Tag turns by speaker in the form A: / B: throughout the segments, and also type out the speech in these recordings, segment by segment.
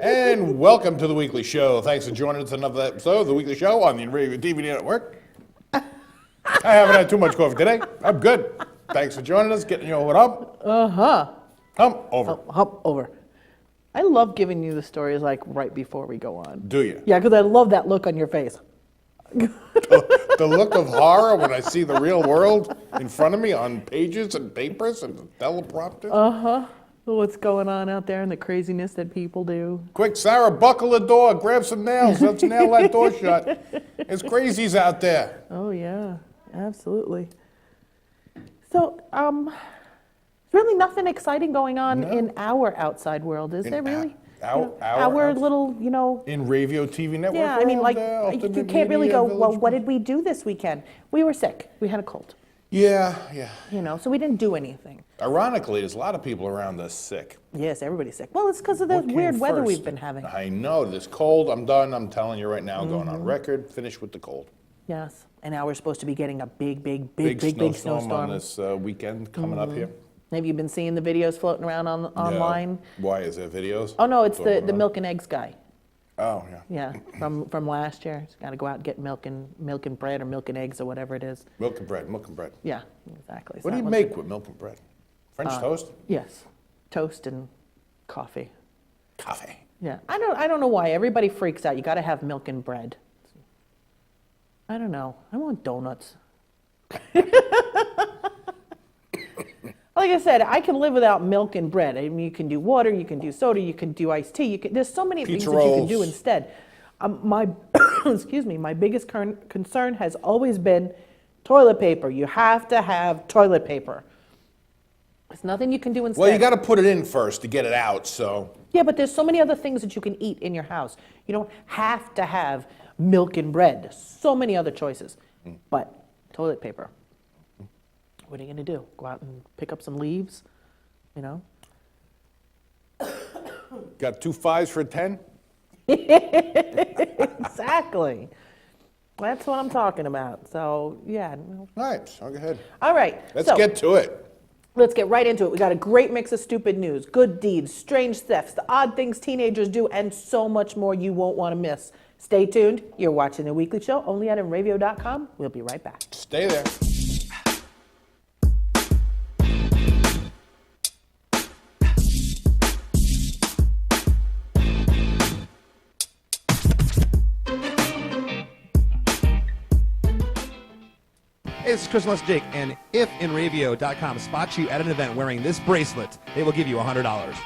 A: And welcome to the weekly show. Thanks for joining us another episode of the weekly show on the Inravio TV network. I haven't had too much coffee today. I'm good. Thanks for joining us, getting you over up. Hump over.
B: Hump over. I love giving you the stories like right before we go on.
A: Do you?
B: Yeah, because I love that look on your face.
A: The look of horror when I see the real world in front of me on pages and papers and teleprompter.
B: What's going on out there and the craziness that people do.
A: Quick, Sarah, buckle the door. Grab some nails. Let's nail that door shut. It's crazies out there.
B: Oh, yeah. Absolutely. So, really nothing exciting going on in our outside world, is there really? Our little,
A: Inravio TV network.
B: Yeah, I mean, like, you can't really go, well, what did we do this weekend? We were sick. We had a cold.
A: Yeah.
B: So we didn't do anything.
A: Ironically, there's a lot of people around us sick.
B: Yes, everybody's sick. Well, it's because of the weird weather we've been having.
A: I know. This cold, I'm done. I'm telling you right now, going on record, finished with the cold.
B: Yes. And now we're supposed to be getting a big snowstorm
A: on this weekend coming up here.
B: Have you been seeing the videos floating around online?
A: Yeah. Why, is there videos?
B: Oh, no, it's the milk and eggs guy.
A: Oh, yeah.
B: Yeah, from last year. He's got to go out and get milk and bread or milk and eggs or whatever it is.
A: Milk and bread.
B: Yeah, exactly.
A: What do you make with milk and bread? French toast?
B: Yes, toast and coffee.
A: Coffee.
B: Yeah, I don't know why everybody freaks out. You got to have milk and bread. I don't know. I want donuts. Like I said, I can live without milk and bread. I mean, you can do water, you can do soda, you can do iced tea. There's so many things that you can do instead. My biggest concern has always been toilet paper. You have to have toilet paper. There's nothing you can do instead.
A: Well, you got to put it in first to get it out, so.
B: Yeah, but there's so many other things that you can eat in your house. You don't have to have milk and bread. There's so many other choices. But toilet paper. What are you going to do? Go out and pick up some leaves?
A: Got 2 5s for a 10?
B: Exactly. That's what I'm talking about. So, yeah.
A: All right, so go ahead.
B: All right.
A: Let's get to it.
B: Let's get right into it. We got a great mix of stupid news, good deeds, strange thefts, the odd things teenagers do, and so much more you won't want to miss. Stay tuned. You're watching The Weekly Show only at Inravio.com. We'll be right back.
A: Stay there.
C: Hey, this is Chris Jake, and if Inravio.com spots you at an event wearing this bracelet, they will give you $100.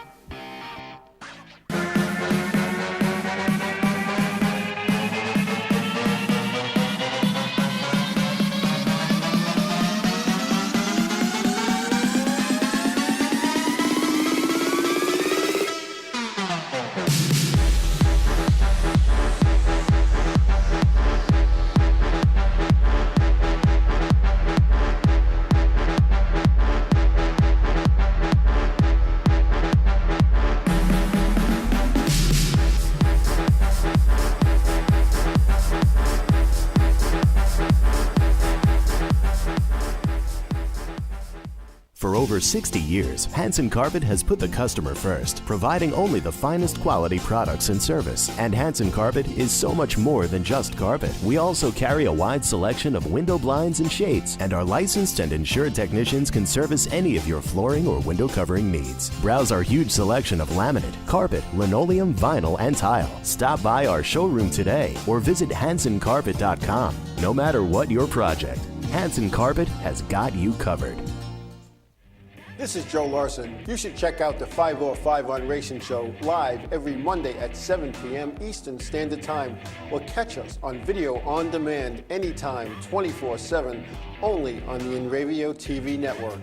D: For over 60 years, Hanson Carpet has put the customer first, providing only the finest quality products and service. And Hanson Carpet is so much more than just carpet. We also carry a wide selection of window blinds and shades, and our licensed and insured technicians can service any of your flooring or window covering needs. Browse our huge selection of laminate, carpet, linoleum, vinyl, and tile. Stop by our showroom today or visit HansonCarpet.com. No matter what your project, Hanson Carpet has got you covered.
E: This is Joe Larson. You should check out the 505 on Racing Show live every Monday at 7 p.m. Eastern Standard Time, or catch us on video on demand anytime, 24/7, only on the Inravio TV network.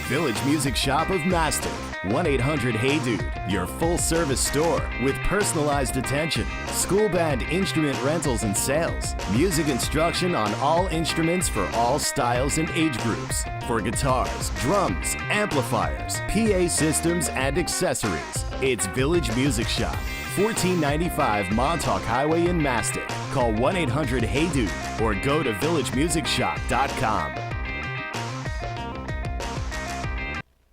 D: Village Music Shop of Mastic. 1-800-HEY-DUDE. Your full-service store with personalized attention, school band instrument rentals and sales, music instruction on all instruments for all styles and age groups, for guitars, drums, amplifiers, PA systems, and accessories. It's Village Music Shop, 1495 Montauk Highway in Mastic. Call 1-800-HEY-DUDE or go to villagemusicshop.com.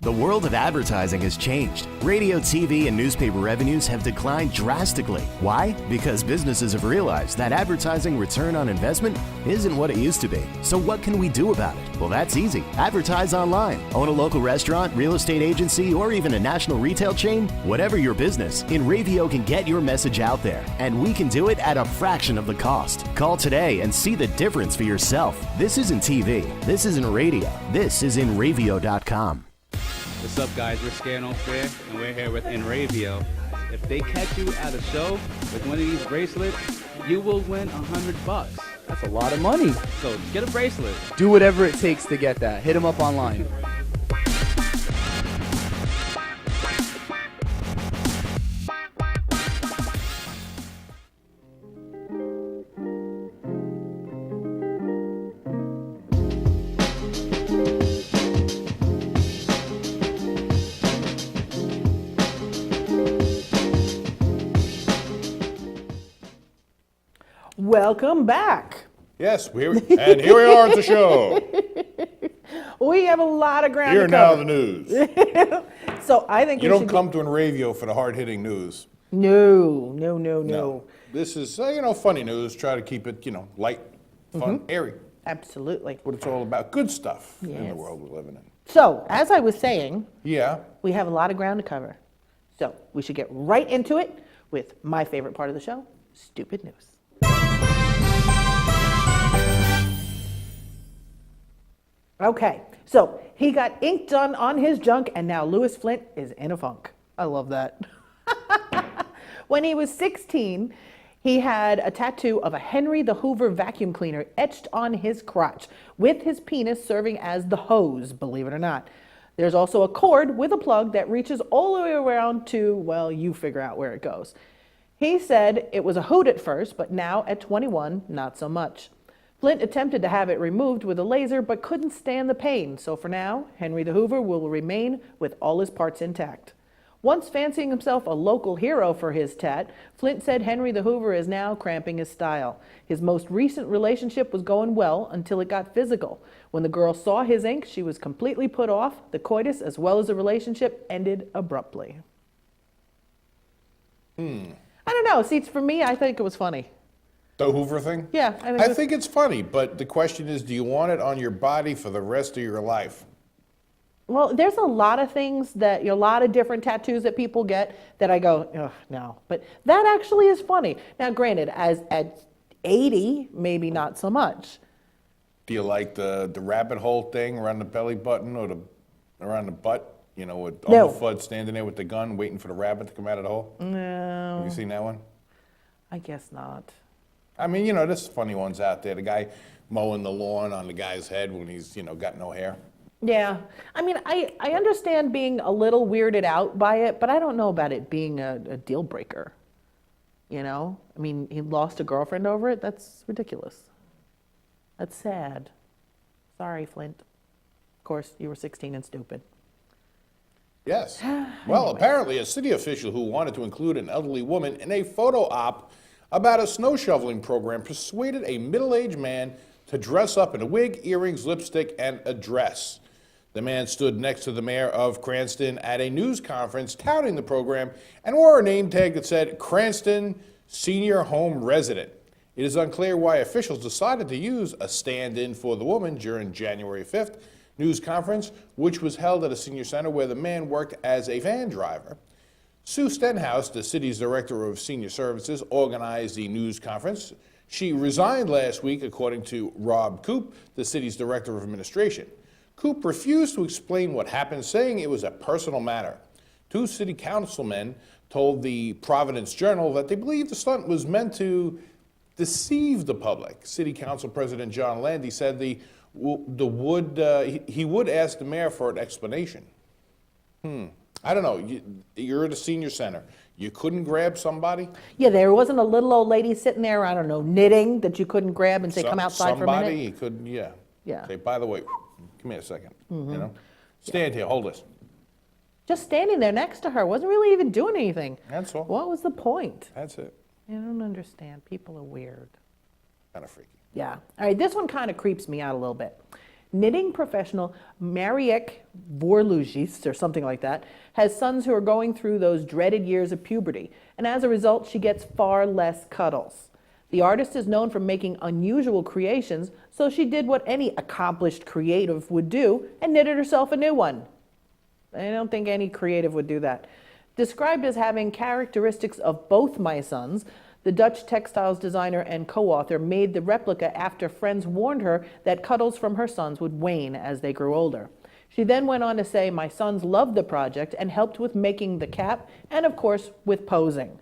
D: The world of advertising has changed. Radio, TV, and newspaper revenues have declined drastically. Why? Because businesses have realized that advertising return on investment isn't what it used to be. So what can we do about it? Well, that's easy. Advertise online. Own a local restaurant, real estate agency, or even a national retail chain? Whatever your business, Inravio can get your message out there. And we can do it at a fraction of the cost. Call today and see the difference for yourself. This isn't TV. This isn't radio. This is Inravio.com.
F: What's up, guys? We're Scared No Fair, and we're here with Inravio. If they catch you at a show with one of these bracelets, you will win $100.
G: That's a lot of money.
F: So get a bracelet.
G: Do whatever it takes to get that. Hit them up online.
B: Welcome back.
A: Yes, here we are at the show.
B: We have a lot of ground
A: Here
B: to
A: now
B: cover.
A: the news.
B: So I think
A: You
B: we
A: don't
B: should
A: come to Inravio for the hard-hitting news.
B: No.
A: This is, funny news. Try to keep it, light, fun, airy.
B: Absolutely.
A: What it's all about. Good stuff in
B: Yes.
A: the world we're living in.
B: So, as I was saying,
A: Yeah.
B: we have a lot of ground to cover. So, we should get right into it with my favorite part of the show, stupid news. Okay, so he got ink done on his junk, and now Louis Flint is in a funk. I love that. When he was 16, he had a tattoo of a Henry the Hoover vacuum cleaner etched on his crotch, with his penis serving as the hose, believe it or not. There's also a cord with a plug that reaches all the way around to, well, you figure out where it goes. He said it was a hoot at first, but now at 21, not so much. Flint attempted to have it removed with a laser, but couldn't stand the pain. So for now, Henry the Hoover will remain with all his parts intact. Once fancying himself a local hero for his tat, Flint said Henry the Hoover is now cramping his style. His most recent relationship was going well until it got physical. When the girl saw his ink, she was completely put off. The coitus, as well as the relationship, ended abruptly. I don't know. See, for me, I think it was funny.
A: The Hoover thing?
B: Yeah.
A: I think it's funny, but the question is, do you want it on your body for the rest of your life?
B: Well, there's a lot of things that, a lot of different tattoos that people get that I go, ugh, no. But that actually is funny. Now, granted, at 80, maybe not so much.
A: Do you like the rabbit hole thing around the belly button or around the butt? With
B: No.
A: Uncle Fudd standing there with the gun waiting for the rabbit to come out of the hole?
B: No,
A: Have you seen that one?
B: I guess not.
A: I mean, there's funny ones out there. The guy mowing the lawn on the guy's head when he's, got no hair.
B: Yeah. I mean, I understand being a little weirded out by it, but I don't know about it being a deal breaker. I mean, he lost a girlfriend over it. That's ridiculous. That's sad. Sorry, Flint. Of course, you were 16 and stupid.
A: Yes. Well, apparently a city official who wanted to include an elderly woman in a photo op about a snow shoveling program persuaded a middle-aged man to dress up in a wig, earrings, lipstick, and a dress. The man stood next to the mayor of Cranston at a news conference touting the program and wore a name tag that said Cranston Senior Home Resident. It is unclear why officials decided to use a stand-in for the woman during January 5th news conference, which was held at a senior center where the man worked as a van driver. Sue Stenhouse, the city's director of senior services, organized the news conference. She resigned last week, according to Rob Coop, the city's director of administration. Coop refused to explain what happened, saying it was a personal matter. Two city councilmen told the Providence Journal that they believe the stunt was meant to deceive the public. City Council President John Landy said he would ask the mayor for an explanation. I don't know. You're at a senior center. You couldn't grab somebody?
B: Yeah, there wasn't a little old lady sitting there, I don't know, knitting that you couldn't grab and say, come outside for a minute?
A: Somebody, you couldn't, yeah.
B: Yeah.
A: Say, by the way, come here a second. Stand here, hold this.
B: Just standing there next to her, wasn't really even doing anything.
A: That's all.
B: What was the point?
A: That's it.
B: I don't understand. People are weird.
A: Kind of freaky.
B: Yeah. All right, this one kind of creeps me out a little bit. Knitting professional Mariek Vorlugis, or something like that, has sons who are going through those dreaded years of puberty, and as a result, she gets far less cuddles. The artist is known for making unusual creations, so she did what any accomplished creative would do and knitted herself a new one. I don't think any creative would do that. Described as having characteristics of both my sons, the Dutch textiles designer and co-author made the replica after friends warned her that cuddles from her sons would wane as they grew older. She then went on to say, my sons loved the project and helped with making the cap and, of course, with posing.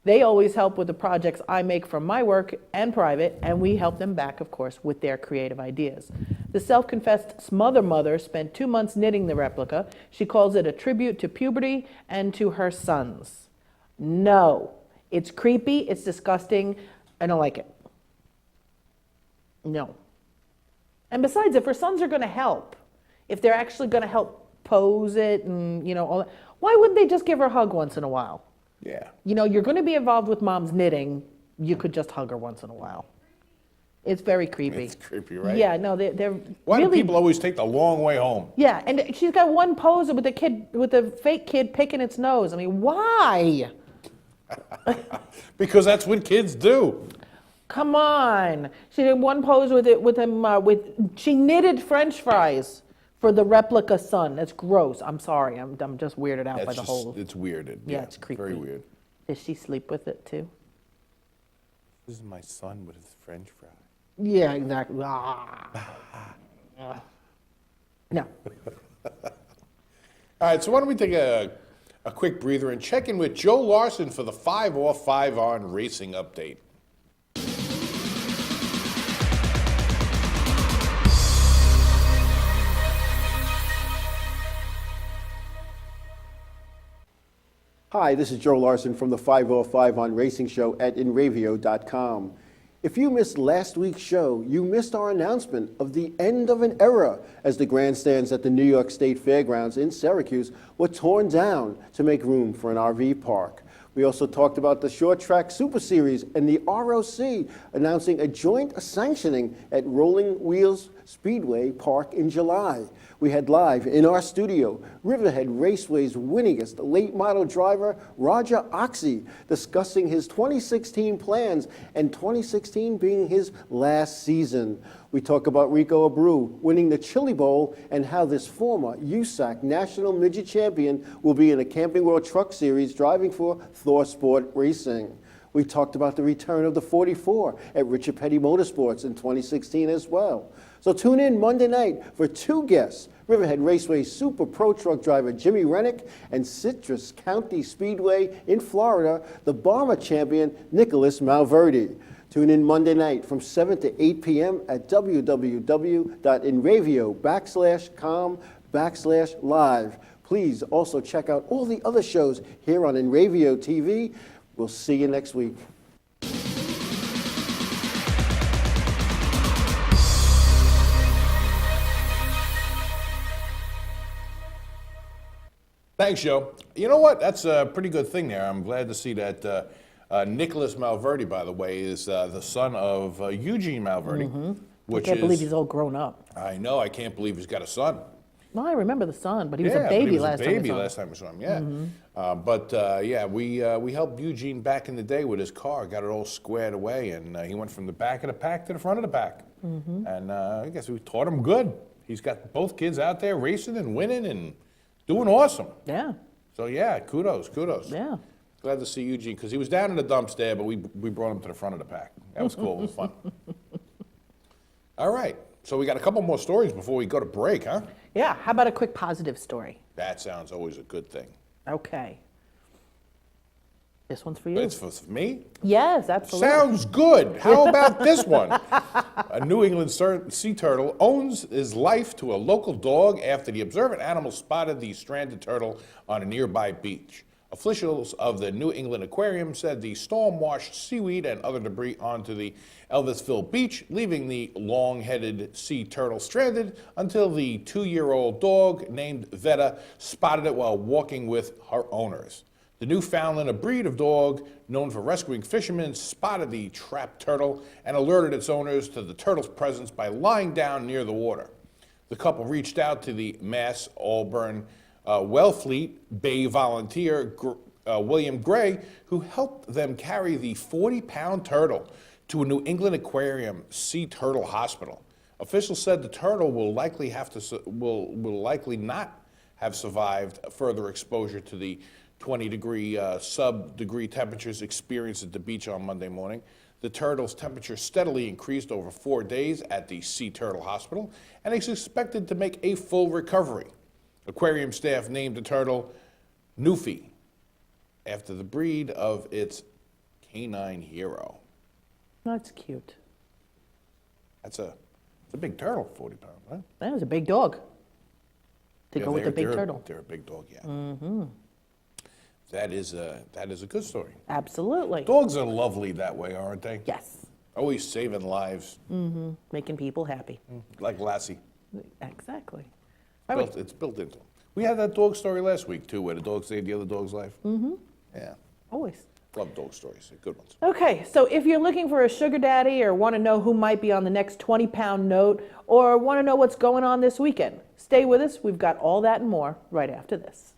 B: They always help with the projects I make from my work and private, and we help them back, of course, with their creative ideas. The self-confessed smother mother spent 2 months knitting the replica. She calls it a tribute to puberty and to her sons. No, it's creepy, it's disgusting, I don't like it. No. And besides, if her sons are going to help, if they're actually going to help pose it and, all that, why wouldn't they just give her a hug once in a while?
A: Yeah.
B: You're going to be involved with mom's knitting. You could just hug her once in a while. It's very creepy.
A: It's creepy, right?
B: Yeah, no, they're
A: Why
B: really,
A: do people always take the long way home?
B: Yeah, and she's got one pose with the fake kid picking its nose. I mean, why?
A: Because that's what kids do.
B: Come on. She did one pose she knitted French fries for the replica son. That's gross. I'm sorry. I'm just weirded out by the whole.
A: It's weirded.
B: Yeah, it's creepy.
A: Very weird.
B: Does she sleep with it too?
A: This is my son with his French fry.
B: Yeah, exactly. Ah. No.
A: All right, so why don't we take a quick breather and check in with Joe Larson for the 5-off 5-on racing update.
E: Hi, this is Joe Larson from the 505 on Racing Show at Inravio.com. If you missed last week's show, you missed our announcement of the end of an era as the grandstands at the New York State Fairgrounds in Syracuse were torn down to make room for an RV park. We also talked about the Short Track Super Series and the ROC announcing a joint sanctioning at Rolling Wheels Speedway Park in July. We had live in our studio Riverhead Raceway's winningest late model driver, Roger Oxy, discussing his 2016 plans and 2016 being his last season. We talk about Rico Abreu winning the Chili Bowl and how this former USAC National Midget Champion will be in a Camping World Truck Series driving for Thor Sport Racing. We talked about the return of the 44 at Richard Petty Motorsports in 2016 as well. So tune in Monday night for two guests, Riverhead Raceway Super Pro Truck driver Jimmy Rennick and Citrus County Speedway in Florida, the Bomber champion Nicholas Malverde. Tune in Monday night from 7 to 8 p.m. at www.inravio.com/live. Please also check out all the other shows here on Inravio TV. We'll see you next week.
A: Thanks, Joe. You know what? That's a pretty good thing there. I'm glad to see that Nicholas Malverde, by the way, is the son of Eugene Malverde.
B: Mm-hmm.
A: Which
B: I can't believe he's all grown up.
A: I know. I can't believe he's got a son.
B: No, I remember the son, but he was a baby last time.
A: Last time we saw him. Yeah. We helped Eugene back in the day with his car, got it all squared away, and he went from the back of the pack to the front of the pack. Mm-hmm. And I guess we taught him good. He's got both kids out there racing and winning and doing awesome.
B: Yeah.
A: So yeah, kudos.
B: Yeah.
A: Glad to see Eugene because he was down in the dumps there, but we brought him to the front of the pack. That was cool. It was fun. All right. So we got a couple more stories before we go to break, huh?
B: Yeah, how about a quick positive story?
A: That sounds always a good thing.
B: Okay. This one's for you.
A: It's for me?
B: Yes, absolutely.
A: Sounds good. How about this one? A New England sea turtle owes his life to a local dog after the observant animal spotted the stranded turtle on a nearby beach. Officials of the New England Aquarium said the storm washed seaweed and other debris onto the Elvisville beach, leaving the long-headed sea turtle stranded until the 2-year-old dog named Veta spotted it while walking with her owners. The Newfoundland, a breed of dog known for rescuing fishermen, spotted the trapped turtle and alerted its owners to the turtle's presence by lying down near the water. The couple reached out to the Mass Auburn Wellfleet Bay volunteer, William Gray, who helped them carry the 40-pound turtle to a New England Aquarium Sea Turtle Hospital. Officials said the turtle will likely not have survived further exposure to the 20-degree sub-degree temperatures experienced at the beach on Monday morning. The turtle's temperature steadily increased over 4 days at the Sea Turtle Hospital and is expected to make a full recovery. Aquarium staff named the turtle Newfie after the breed of its canine hero.
B: That's cute.
A: It's a big turtle, 40 pounds, right?
B: That was a big dog to
A: Yeah,
B: go with the big
A: they're-
B: turtle.
A: They're a big dog, yeah. Mm-hmm. That is a good story.
B: Absolutely.
A: Dogs are lovely that way, aren't they?
B: Yes.
A: Always saving lives,
B: Making people happy.
A: like Lassie.
B: Exactly. All right.
A: It's built into them. We had that dog story last week, too, where the dog saved the other dog's life. Mm-hmm. Yeah.
B: Always.
A: Love dog stories. They're good ones.
B: Okay, so if you're looking for a sugar daddy or want to know who might be on the next 20-pound note or want to know what's going on this weekend, stay with us. We've got all that and more right after this.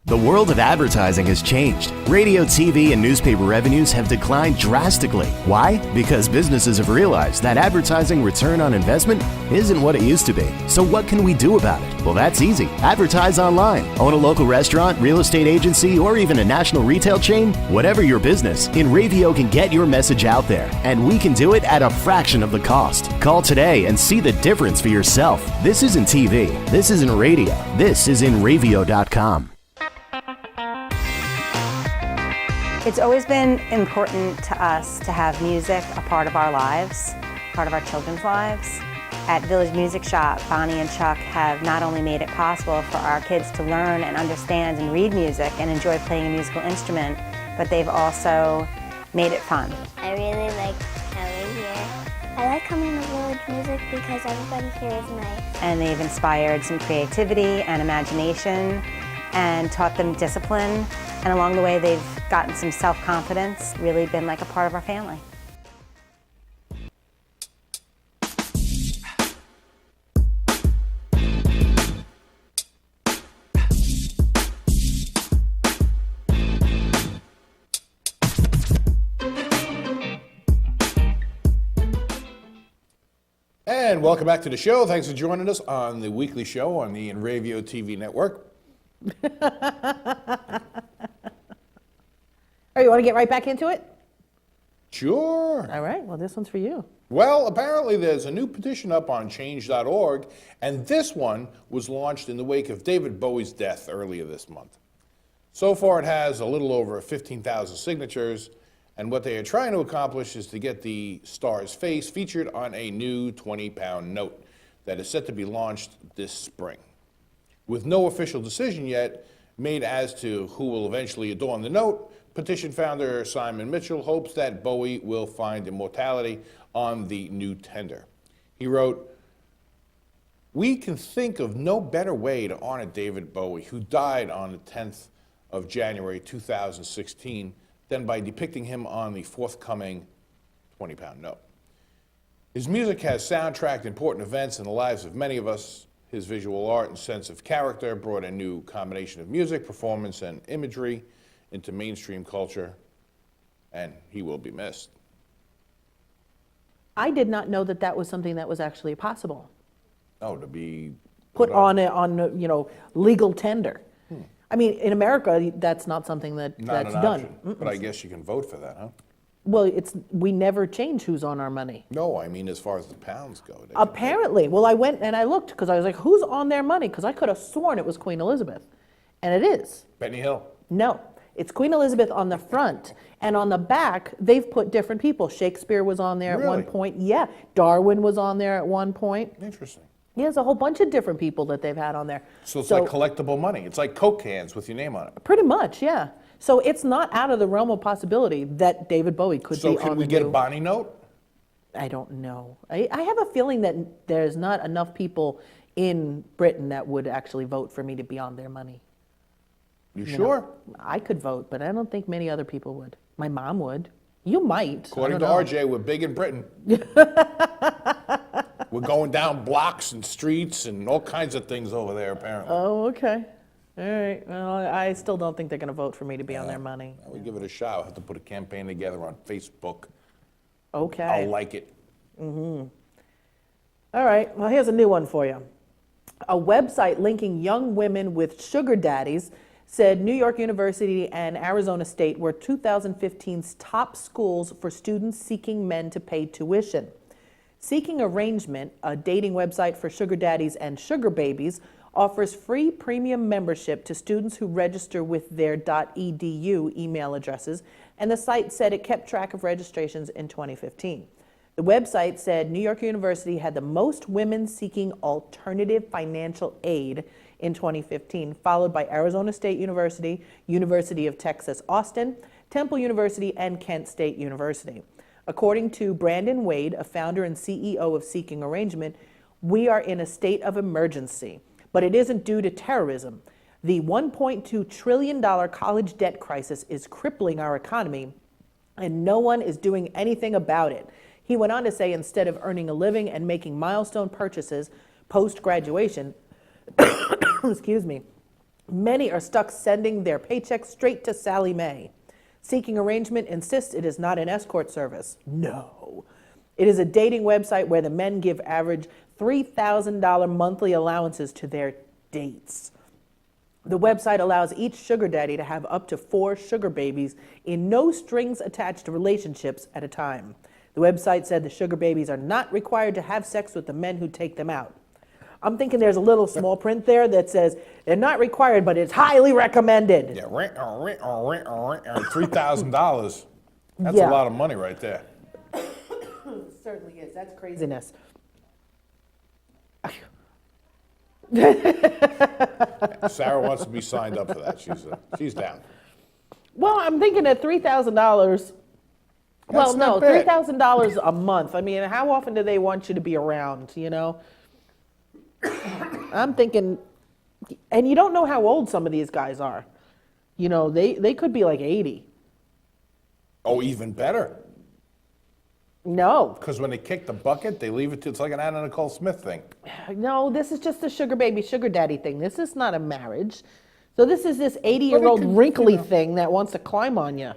D: The world of advertising has changed. Radio, TV, and newspaper revenues have declined drastically. Why? Because businesses have realized that advertising return on investment isn't what it used to be. So what can we do about it? Well, that's easy. Advertise online. Own a local restaurant, real estate agency, or even a national retail chain? Whatever your business, Inravio can get your message out there, and we can do it at a fraction of the cost. Call today and see the difference for yourself. This isn't TV. This isn't radio. This is Inravio.com.
H: It's always been important to us to have music a part of our lives, part of our children's lives. At Village Music Shop, Bonnie and Chuck have not only made it possible for our kids to learn and understand and read music and enjoy playing a musical instrument, but they've also made it fun.
I: I really like coming here. I like coming to Village Music because everybody here is nice.
H: And they've inspired some creativity and imagination and taught them discipline. And along the way, they've gotten some self-confidence, really been like a part of our family.
A: And welcome back to the show. Thanks for joining us on the weekly show on the Inravio TV network.
B: Oh, you want to get right back into it?
A: Sure.
B: All right, well, this one's for you.
A: Well, apparently there's a new petition up on change.org, and this one was launched in the wake of David Bowie's death earlier this month. So far, it has a little over 15,000 signatures, and what they are trying to accomplish is to get the star's face featured on a new 20-pound note that is set to be launched this spring. With no official decision yet made as to who will eventually adorn the note, petition founder Simon Mitchell hopes that Bowie will find immortality on the new tender. He wrote, "We can think of no better way to honor David Bowie, who died on the 10th of January 2016, than by depicting him on the forthcoming 20-pound note. His music has soundtracked important events in the lives of many of us. His visual art and sense of character brought a new combination of music, performance, and imagery into mainstream culture, and he will be missed."
B: I did not know that that was something that was actually possible.
A: Oh, to be
B: Put on legal tender. I mean, in America, that's not something
A: not
B: that's
A: an
B: done.
A: option. But I guess you can vote for that, huh?
B: Well, we never change who's on our money.
A: No, I mean as far as the pounds go. they can
B: Apparently. Well, I went and I looked because I was like, who's on their money? Because I could have sworn it was Queen Elizabeth. And it is.
A: vote. Benny Hill.
B: No, it's Queen Elizabeth on the front. And on the back, they've put different people. Shakespeare was on there at one
A: Really?
B: point. Yeah. Darwin was on there at one point.
A: Interesting.
B: Yeah, there's a whole bunch of different people that they've had on there.
A: So it's like collectible money. It's like Coke cans with your name on it.
B: Pretty much, yeah. So it's not out of the realm of possibility that David Bowie could
A: So
B: be
A: can
B: on
A: we
B: the
A: get a
B: new.
A: Bonnie note?
B: I don't know. I have a feeling that there's not enough people in Britain that would actually vote for me to be on their money.
A: You
B: You know,
A: sure?
B: I could vote, but I don't think many other people would. My mom would. You might.
A: According to
B: I don't know.
A: RJ, we're big in Britain. We're going down blocks and streets and all kinds of things over there, apparently.
B: Oh, okay. All right. Well, I still don't think they're going to vote for me to be on their money.
A: We give it a shot. We'll have to put a campaign together on Facebook.
B: Okay.
A: I'll like it.
B: All right. Well, here's a new one for you. A website linking young women with sugar daddies said New York University and Arizona State were 2015's top schools for students seeking men to pay tuition. Seeking Arrangement, a dating website for sugar daddies and sugar babies, offers free premium membership to students who register with their .edu email addresses, and the site said it kept track of registrations in 2015. The website said New York University had the most women seeking alternative financial aid in 2015, followed by Arizona State University, University of Texas Austin, Temple University, and Kent State University. According to Brandon Wade, a founder and CEO of Seeking Arrangement, we are in a state of emergency, but it isn't due to terrorism. The $1.2 trillion college debt crisis is crippling our economy, and no one is doing anything about it. He went on to say instead of earning a living and making milestone purchases post-graduation, excuse me, many are stuck sending their paychecks straight to Sally Mae. Seeking Arrangement insists it is not an escort service. No. It is a dating website where the men give average $3,000 monthly allowances to their dates. The website allows each sugar daddy to have up to 4 sugar babies in no strings attached relationships at a time. The website said the sugar babies are not required to have sex with the men who take them out. I'm thinking there's a little small print there that says they're not required, but it's highly recommended.
A: Yeah, $3,000. That's
B: Yeah.
A: a lot of money right there.
B: Certainly is. That's craziness.
A: Sarah wants to be signed up for that. She's down.
B: Well, I'm thinking at $3,000. Well,
A: That's
B: no,
A: not bad.
B: $3,000 a month. I mean, how often do they want you to be around, you know? I'm thinking, and you don't know how old some of these guys are. You know, they could be like 80.
A: Oh, even better.
B: No,
A: Because when they kick the bucket, they leave it to, it's like an Anna Nicole Smith thing.
B: no, this is just a sugar baby, sugar daddy thing. This is not a marriage. So this is this 80-year-old
A: could,
B: wrinkly thing that wants to climb on you.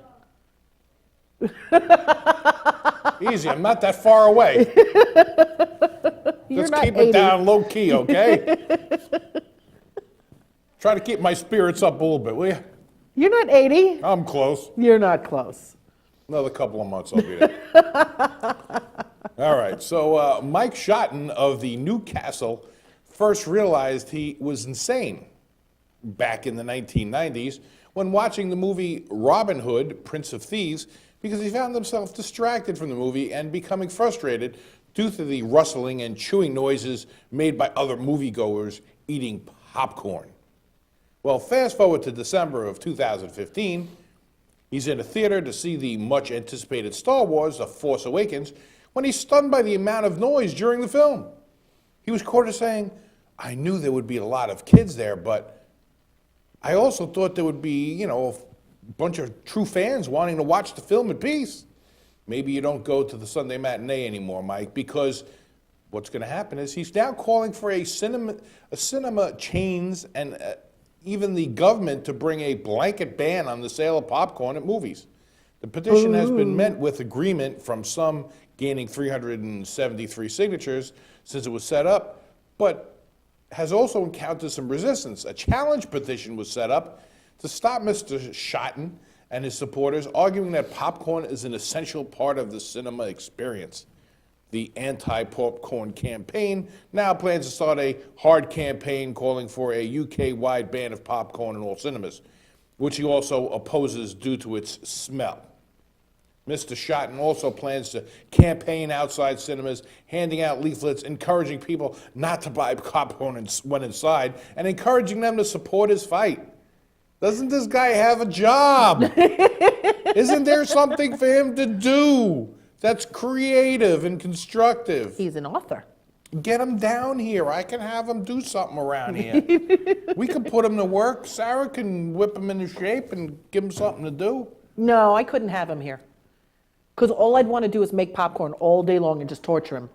A: Easy, I'm not that far away.
B: You're
A: Just
B: not
A: keep
B: 80.
A: it down low key, okay? Try to keep my spirits up a little bit, will you?
B: You're not 80.
A: I'm close.
B: You're not close.
A: Another couple of months, I'll be there. All right, so Mike Shotton of the Newcastle first realized he was insane back in the 1990s when watching the movie Robin Hood, Prince of Thieves, because he found himself distracted from the movie and becoming frustrated due to the rustling and chewing noises made by other moviegoers eating popcorn. Well, fast forward to December of 2015, he's in a theater to see the much anticipated Star Wars, The Force Awakens, when he's stunned by the amount of noise during the film. He was quoted saying, "I knew there would be a lot of kids there, but I also thought there would be, a bunch of true fans wanting to watch the film in peace." Maybe you don't go to the Sunday matinee anymore, Mike, because what's going to happen is he's now calling for a cinema chains and even the government to bring a blanket ban on the sale of popcorn at movies. The petition has been met with agreement from some, gaining 373 signatures since it was set up, but has also encountered some resistance. A challenge petition was set up to stop Mr. Schotten and his supporters, arguing that popcorn is an essential part of the cinema experience. The anti-popcorn campaign now plans to start a hard campaign calling for a UK-wide ban of popcorn in all cinemas, which he also opposes due to its smell. Mr. Schotten also plans to campaign outside cinemas, handing out leaflets encouraging people not to buy popcorn when inside and encouraging them to support his fight. Doesn't this guy have a job? Isn't there something for him to do that's creative and constructive?
B: He's an author.
A: Get him down here. I can have him do something around here. We can put him to work. Sarah can whip him into shape and give him something to do.
B: No, I couldn't have him here. Because all I'd want to do is make popcorn all day long and just torture him.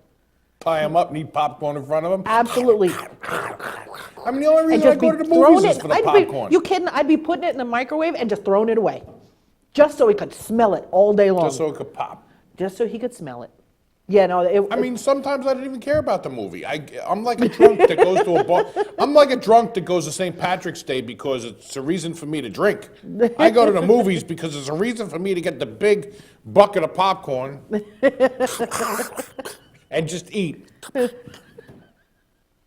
A: Tie him up and eat popcorn in front of him?
B: Absolutely.
A: I mean, the only reason I go to the movies is for the popcorn.
B: You kidding? I'd be putting it in the microwave and just throwing it away. Just so he could smell it all day long.
A: Just so it could pop.
B: Just so he could smell it. Yeah, no.
A: I mean, sometimes I don't even care about the movie. I'm like a drunk that goes to a bar. I'm like a drunk that goes to St. Patrick's Day because it's a reason for me to drink. I go to the movies because it's a reason for me to get the big bucket of popcorn and just eat.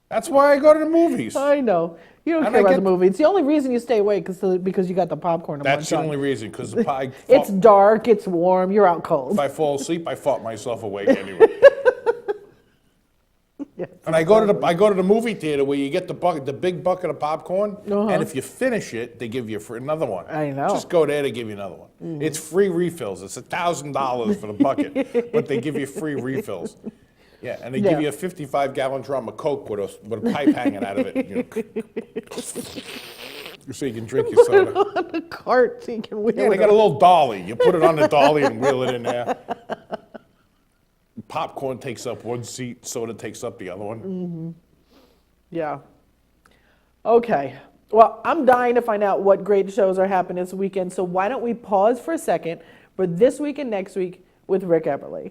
A: That's why I go to the movies.
B: I know. You don't care about the movie. It's the only reason you stay awake because you got the popcorn in one
A: That's the
B: shot.
A: only reason, because the pie.
B: It's dark, it's warm, you're out cold.
A: If I fall asleep, I fought myself awake anyway.
B: Yes,
A: And I go to the movie theater where you get the big bucket of popcorn, and if you finish it, they give you another one.
B: I know.
A: Just go there, they give you another one. It's free refills. It's $1,000 for the bucket, but they give you free refills. Yeah, and they give you a 55-gallon drum of Coke with a pipe hanging out of it. You know. So you can drink your soda.
B: Put it on a cart so you can wheel
A: Yeah, they
B: it
A: got a
B: up.
A: little dolly. You put it on the dolly and wheel it in there. Popcorn takes up one seat, soda takes up the other one.
B: Mm-hmm. Yeah. Okay. Well, I'm dying to find out what great shows are happening this weekend, so why don't we pause for a second for This Week and Next Week with Rick Eberly.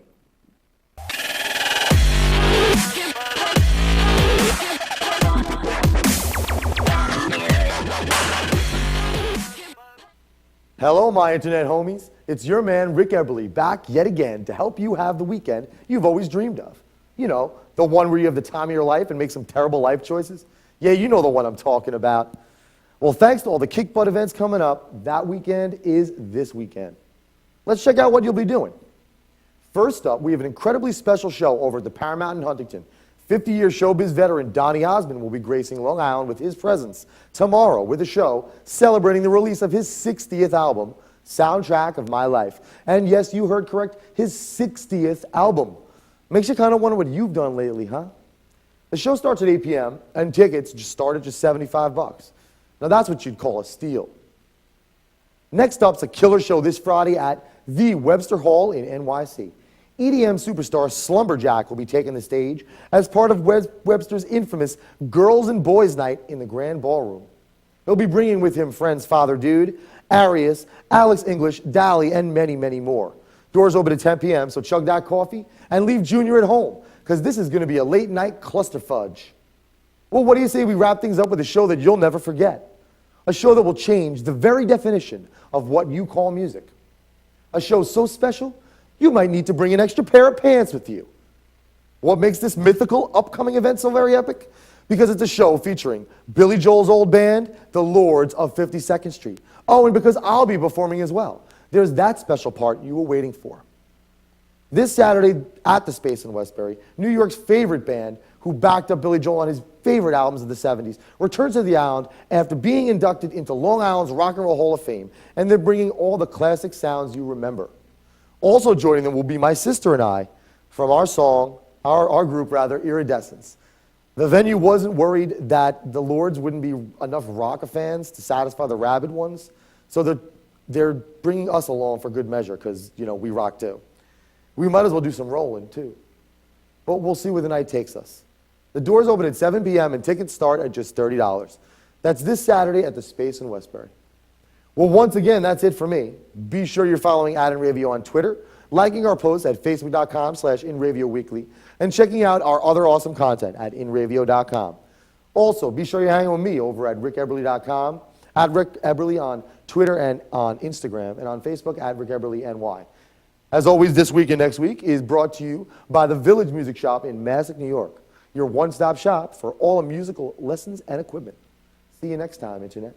J: Hello, my internet homies. It's your man, Rick Eberly, back yet again to help you have the weekend you've always dreamed of. You know, the one where you have the time of your life and make some terrible life choices. Yeah, you know the one I'm talking about. Well, thanks to all the kick butt events coming up, that weekend is this weekend. Let's check out what you'll be doing. First up, we have an incredibly special show over at the Paramount in Huntington. 50-year showbiz veteran Donny Osmond will be gracing Long Island with his presence tomorrow with a show celebrating the release of his 60th album, Soundtrack of My Life. And yes, you heard correct, his 60th album. Makes you kind of wonder what you've done lately, huh? The show starts at 8 p.m. and tickets just start at just $75. Now that's what you'd call a steal. Next up's a killer show this Friday at the Webster Hall in NYC. EDM superstar Slumberjack will be taking the stage as part of Webster's infamous Girls and Boys Night in the Grand Ballroom. He'll be bringing with him friends Father Dude, Arius, Alex English, Dally, and many, many more. Doors open at 10 p.m., so chug that coffee and leave Junior at home, because this is going to be a late-night cluster fudge. Well, what do you say we wrap things up with a show that you'll never forget? A show that will change the very definition of what you call music. A show so special, you might need to bring an extra pair of pants with you. What makes this mythical upcoming event so very epic? Because it's a show featuring Billy Joel's old band, the Lords of 52nd Street. Oh, and because I'll be performing as well. There's that special part you were waiting for. This Saturday at the Space in Westbury, New York's favorite band, who backed up Billy Joel on his favorite albums of the 70s, returns to the island after being inducted into Long Island's Rock and Roll Hall of Fame, and they're bringing all the classic sounds you remember. Also joining them will be my sister and I from our group, Iridescence. The venue wasn't worried that the Lords wouldn't be enough rock fans to satisfy the rabid ones, so they're bringing us along for good measure because, you know, we rock too. We might as well do some rolling too. But we'll see where the night takes us. The doors open at 7 p.m. and tickets start at just $30. That's this Saturday at the Space in Westbury. Well, once again, that's it for me. Be sure you're following @InRavio on Twitter, liking our posts at facebook.com/InRavioWeekly, and checking out our other awesome content at Inravio.com. Also, be sure you're hanging with me over at RickEberly.com, at Rick Eberly on Twitter and on Instagram, and on Facebook at RickEberlyNY. As always, this week and next week is brought to you by the Village Music Shop in Massac, New York, your one-stop shop for all musical lessons and equipment. See you next time, Internet.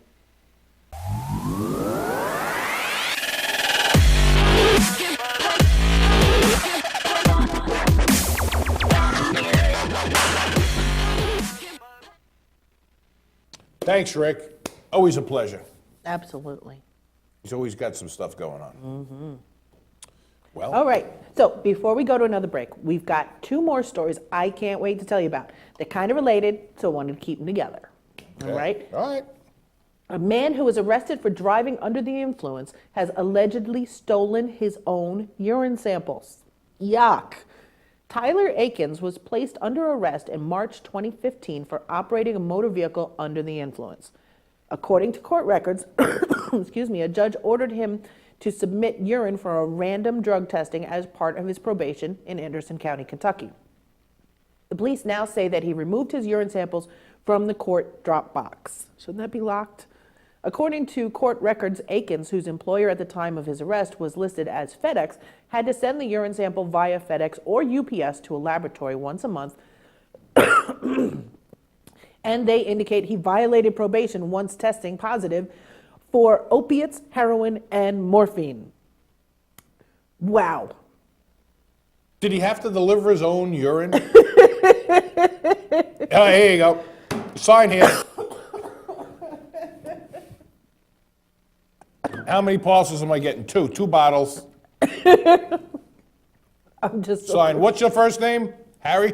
A: Thanks, Rick. Always a pleasure.
B: Absolutely.
A: He's always got some stuff going on.
B: Mm-hmm.
A: Well,
B: All right. So before we go to another break, we've got 2 more stories I can't wait to tell you about. They're kind of related, so I wanted to keep them together.
A: okay.
B: All right.
A: All right.
B: A man who was arrested for driving under the influence has allegedly stolen his own urine samples. Yuck. Tyler Akins was placed under arrest in March 2015 for operating a motor vehicle under the influence. According to court records, a judge ordered him to submit urine for a random drug testing as part of his probation in Anderson County, Kentucky. The police now say that he removed his urine samples from the court drop box. Shouldn't that be locked? According to court records, Akins, whose employer at the time of his arrest was listed as FedEx, had to send the urine sample via FedEx or UPS to a laboratory once a month, and they indicate he violated probation once testing positive for opiates, heroin, and morphine. Wow.
A: Did he have to deliver his own urine? Here you go. Sign here. How many parcels am I getting? 2. 2 bottles.
B: I'm just so
A: Sign. What's your first name? Harry?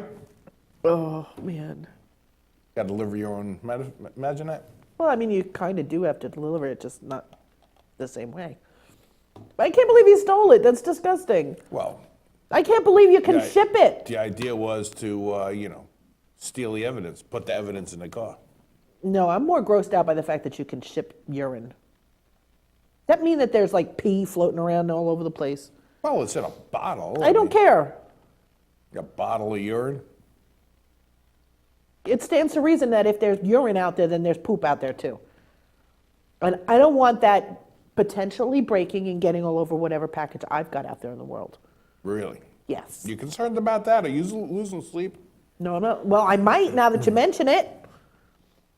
B: Oh, man.
A: Got to deliver your own. Imagine that.
B: Well, I mean, you kind of do have to deliver it, just not the same way. But I can't believe he stole it. That's disgusting.
A: Well,
B: I can't believe you can
A: Yeah,
B: ship it.
A: the idea was to, steal the evidence, put the evidence in the car.
B: No, I'm more grossed out by the fact that you can ship urine. Does that mean that there's like pee floating around all over the place?
A: Well, it's in a bottle.
B: I don't care.
A: A bottle of urine.
B: It stands to reason that if there's urine out there, then there's poop out there too. And I don't want that potentially breaking and getting all over whatever package I've got out there in the world.
A: Really?
B: Yes.
A: You concerned about that? Are you losing sleep?
B: No, I'm not. Well, I might now that you mention it.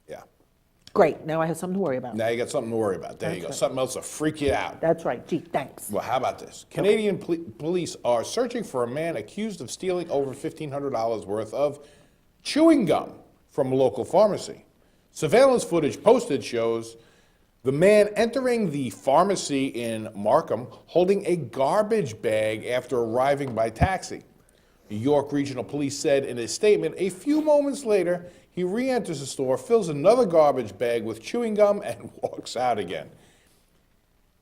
A: Yeah.
B: Great. Now I have something to worry about.
A: Now you got something to worry about. There you go.
B: right.
A: Something else to freak you out.
B: That's right. Gee, thanks.
A: Well, how about this? Canadian police are searching for a man accused of stealing over $1,500 worth of chewing gum from a local pharmacy. Surveillance footage posted shows the man entering the pharmacy in Markham holding a garbage bag after arriving by taxi. New York Regional Police said in a statement, a few moments later, he re-enters the store, fills another garbage bag with chewing gum, and walks out again.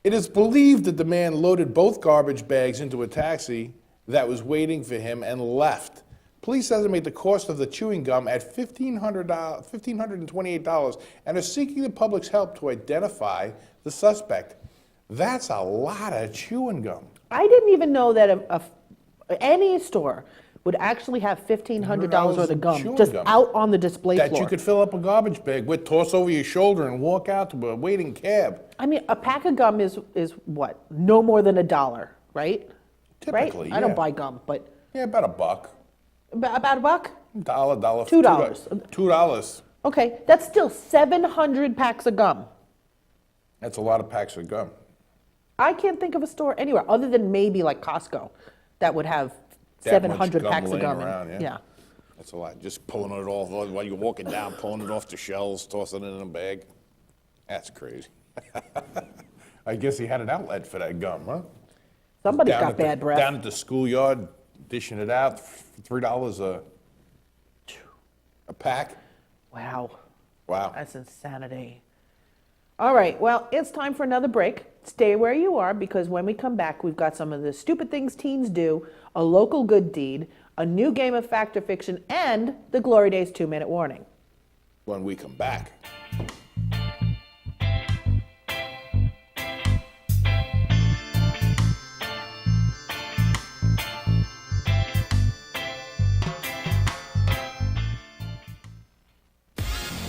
A: It is believed that the man loaded both garbage bags into a taxi that was waiting for him and left. Police estimate the cost of the chewing gum at $1,528 and are seeking the public's help to identify the suspect. That's a lot of chewing gum.
B: I didn't even know that any store would actually have $1,500 worth of gum
A: chewing
B: just
A: gum.
B: out on the display
A: That
B: floor.
A: you could fill up a garbage bag with, toss over your shoulder, and walk out to a waiting cab.
B: I mean, a pack of gum is what? No more than $1, right?
A: Typically,
B: right? I don't
A: yeah.
B: buy gum, but
A: Yeah, about $1.
B: about $1?
A: $1.
B: $2.
A: $2.
B: Okay, that's still 700 packs of gum.
A: That's a lot of packs of gum.
B: I can't think of a store anywhere other than maybe like Costco that would have
A: That much
B: 700
A: gum
B: packs of
A: laying
B: gum.
A: around,
B: in.
A: yeah. That's a lot. Just pulling it off while you're walking down, pulling it off the shelves, tossing it in a bag. That's crazy. I guess he had an outlet for that gum, huh?
B: Somebody's
A: Down
B: got
A: at
B: bad breath.
A: Down at the schoolyard, dishing it out, $3 a pack.
B: Wow.
A: Wow.
B: That's insanity. All right, well, it's time for another break. Stay where you are because when we come back, we've got some of the stupid things teens do, a local good deed, a new game of fact or fiction, and the Glory Days 2-minute warning.
A: When we come back.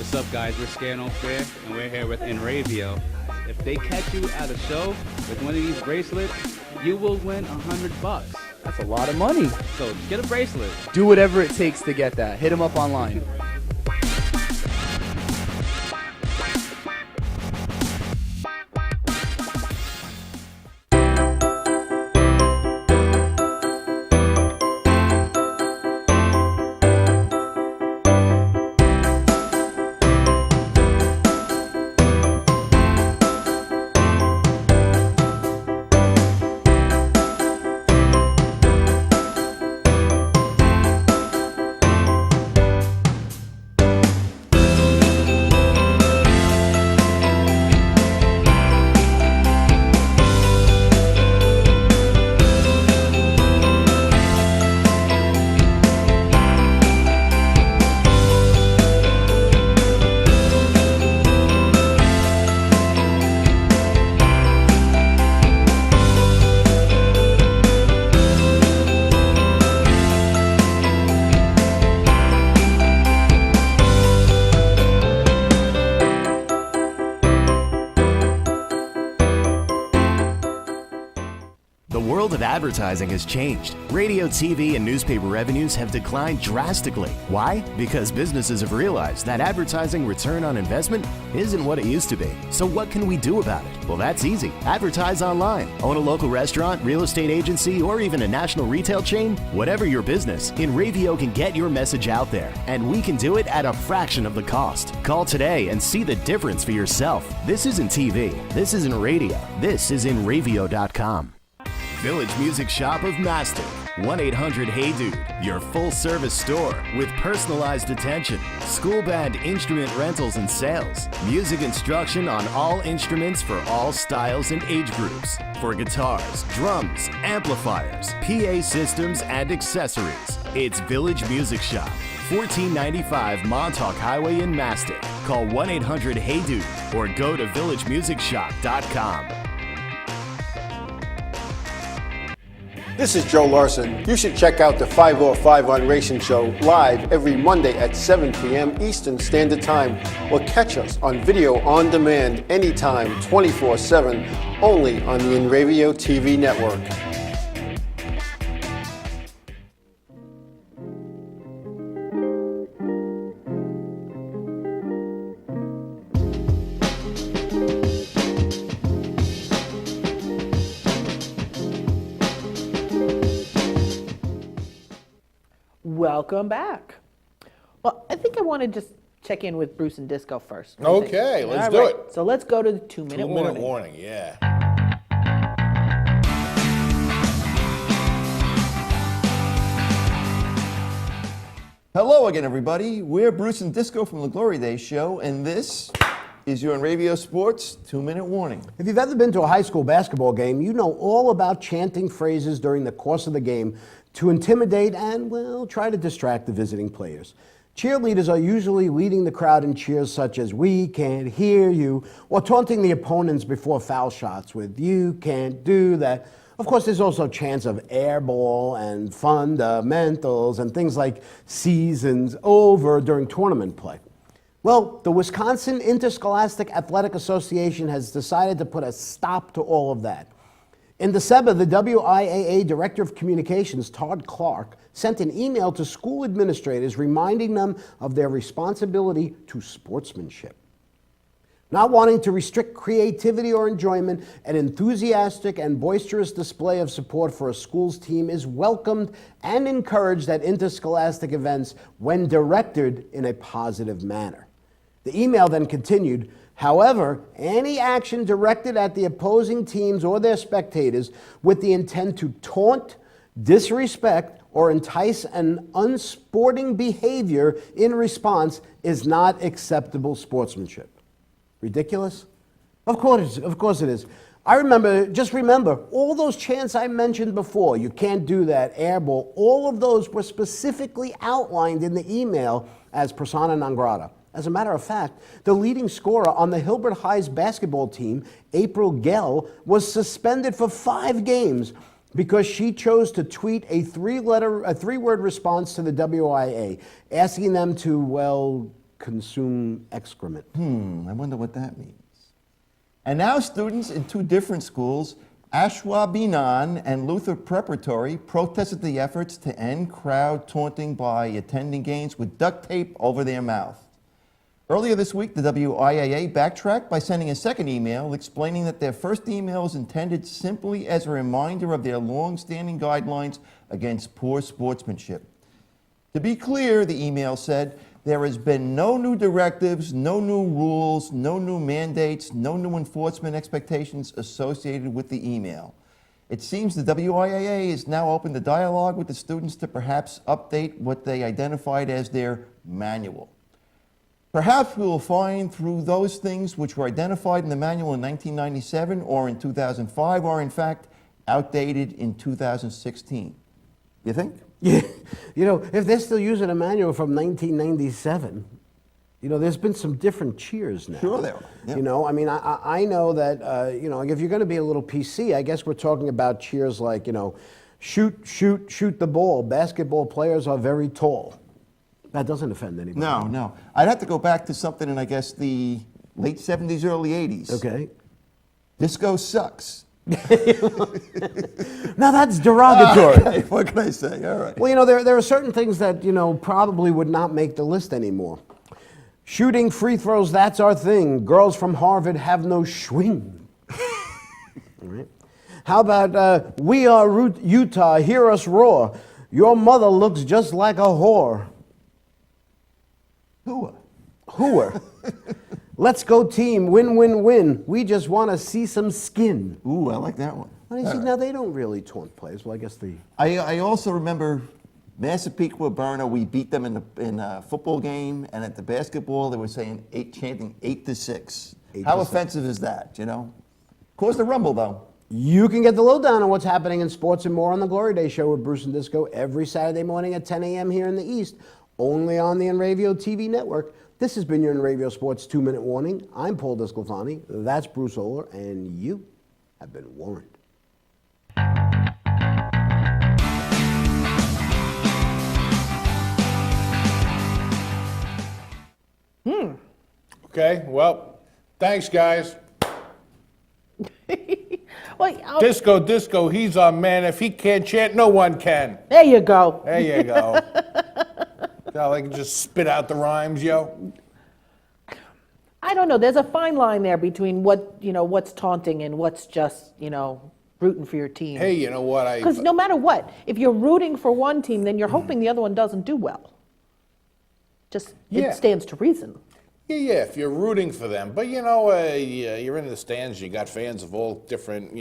F: What's up, guys? We're Scano Fair, and we're here with Inravio. If they catch you at a show with one of these bracelets, you will win $100.
G: That's a lot of money.
F: So get a bracelet.
G: Do whatever it takes to get that. Hit them up online.
D: The world of advertising has changed. Radio, TV, and newspaper revenues have declined drastically. Why? Because businesses have realized that advertising return on investment isn't what it used to be. So what can we do about it? Well, that's easy. Advertise online. Own a local restaurant, real estate agency, or even a national retail chain? Whatever your business, Inravio can get your message out there, and we can do it at a fraction of the cost. Call today and see the difference for yourself. This isn't TV. This isn't radio. This is Inravio.com. Village Music Shop of Mastic. 1-800-HEY-DUDE, your full-service store with personalized attention, school band instrument rentals and sales, music instruction on all instruments for all styles and age groups, for guitars, drums, amplifiers, PA systems, and accessories. It's Village Music Shop, 1495 Montauk Highway in Mastic. Call 1-800-HEY-DUDE or go to villagemusicshop.com.
E: This is Joe Larson. You should check out the 505 on Racing Show live every Monday at 7 p.m. Eastern Standard Time, or catch us on video on demand anytime, 24/7, only on the Inravio TV network.
B: Welcome back. Well, I think I want to just check in with Bruce and Disco first.
A: Okay, let's
B: All
A: do
B: right,
A: it.
B: So let's go to the 2-minute warning.
A: 2-minute warning, yeah.
K: Hello again, everybody. We're Bruce and Disco from the Glory Days Show, and this is your Inravio Sports 2-minute warning.
L: If you've ever been to a high school basketball game, you know all about chanting phrases during the course of the game to intimidate and, well, try to distract the visiting players. Cheerleaders are usually leading the crowd in cheers such as "we can't hear you," or taunting the opponents before foul shots with "you can't do that." Of course, there's also chants of air ball and fundamentals and things like "season's over" during tournament play. Well, the Wisconsin Interscholastic Athletic Association has decided to put a stop to all of that. In December, the WIAA Director of Communications, Todd Clark, sent an email to school administrators reminding them of their responsibility to sportsmanship. Not wanting to restrict creativity or enjoyment, an enthusiastic and boisterous display of support for a school's team is welcomed and encouraged at interscholastic events when directed in a positive manner. The email then continued, however, any action directed at the opposing teams or their spectators with the intent to taunt, disrespect, or entice an unsporting behavior in response is not acceptable sportsmanship. Ridiculous? Of course it is. Just remember, all those chants I mentioned before, "you can't do that," "airball," all of those were specifically outlined in the email as persona non grata. As a matter of fact, the leading scorer on the Hilbert High's basketball team, April Gell, was suspended for 5 games because she chose to tweet a 3-word response to the WIA, asking them to, well, consume excrement.
K: I wonder what that means. And now students in two different schools, Ashwa Binan and Luther Preparatory, protested the efforts to end crowd taunting by attending games with duct tape over their mouth. Earlier this week, the WIAA backtracked by sending a second email explaining that their first email is intended simply as a reminder of their long-standing guidelines against poor sportsmanship. To be clear, the email said, there has been no new directives, no new rules, no new mandates, no new enforcement expectations associated with the email. It seems the WIAA is now open to dialogue with the students to perhaps update what they identified as their manual. Perhaps we will find through those things which were identified in the manual in 1997 or in 2005 are in fact outdated in 2016. You think?
L: Yeah, you know, if they're still using a manual from 1997, you know, there's been some different cheers now.
K: Sure there are. Yeah.
L: You know, I mean, I know that, you know, if you're going to be a little PC, I guess we're talking about cheers like, you know, shoot the ball. Basketball players are very tall. That doesn't offend anybody.
K: No. I'd have to go back to something in, I guess, the late 70s, early 80s.
L: Okay.
K: Disco sucks.
L: Now that's derogatory.
K: Okay, what can I say? All right.
L: Well, you know, there are certain things that, you know, probably would not make the list anymore. Shooting free throws, that's our thing. Girls from Harvard have no swing. All right. How about, we are Utah, hear us roar. Your mother looks just like a whore. Hooer. Let's go team, win, win, win. We just want to see some skin.
K: Ooh, I like that one.
L: Well, you see, now they don't really taunt players. Well, I guess the...
K: I also remember Massapequa Burner, we beat them in a football game, and at the basketball they were saying chanting 8-6. How offensive is that, you know? Caused a rumble, though.
L: You can get the lowdown on what's happening in sports and more on the Glory Day Show with Bruce and Disco every Saturday morning at 10 a.m. here in the East, only on the Inravio TV network. This has been your Inravio Sports 2-Minute Warning. I'm Paul Disclafani, that's Bruce Oler, and you have been warned.
A: Okay, well, thanks, guys.
B: Well,
A: Disco, he's our man. If he can't chant, no one can.
B: there you go.
A: There you go. Now I can just spit out the rhymes, yo.
B: I don't know. There's a fine line there between what's taunting and what's just, rooting for your team.
A: Hey, you know what?
B: Because no matter what, if you're rooting for one team, then you're hoping the other one doesn't do well. It stands to reason.
A: Yeah, if you're rooting for them. But, you're in the stands, you got fans of all different,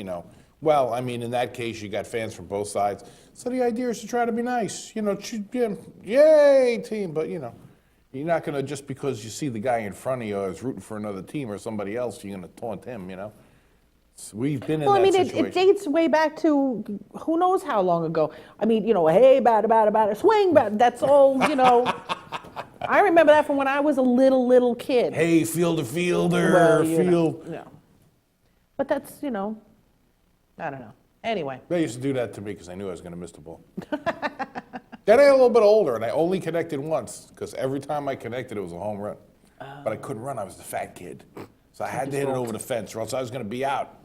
A: well, I mean, in that case, you got fans from both sides. So the idea is to try to be nice, yay, team. But, you're not going to, just because you see the guy in front of you is rooting for another team or somebody else, you're going to taunt him, So we've been in that situation.
B: It dates way back to who knows how long ago. I mean, hey, bad, swing, bad. That's all, I remember that from when I was a little kid.
A: Hey, fielder, field.
B: But that's, I don't know. Anyway.
A: They used to do that to me because I knew I was going to miss the ball. Then I got a little bit older, and I only connected once, because every time I connected, it was a home run. But I couldn't run. I was the fat kid. So I had to hit it over the fence, or else I was going to be out.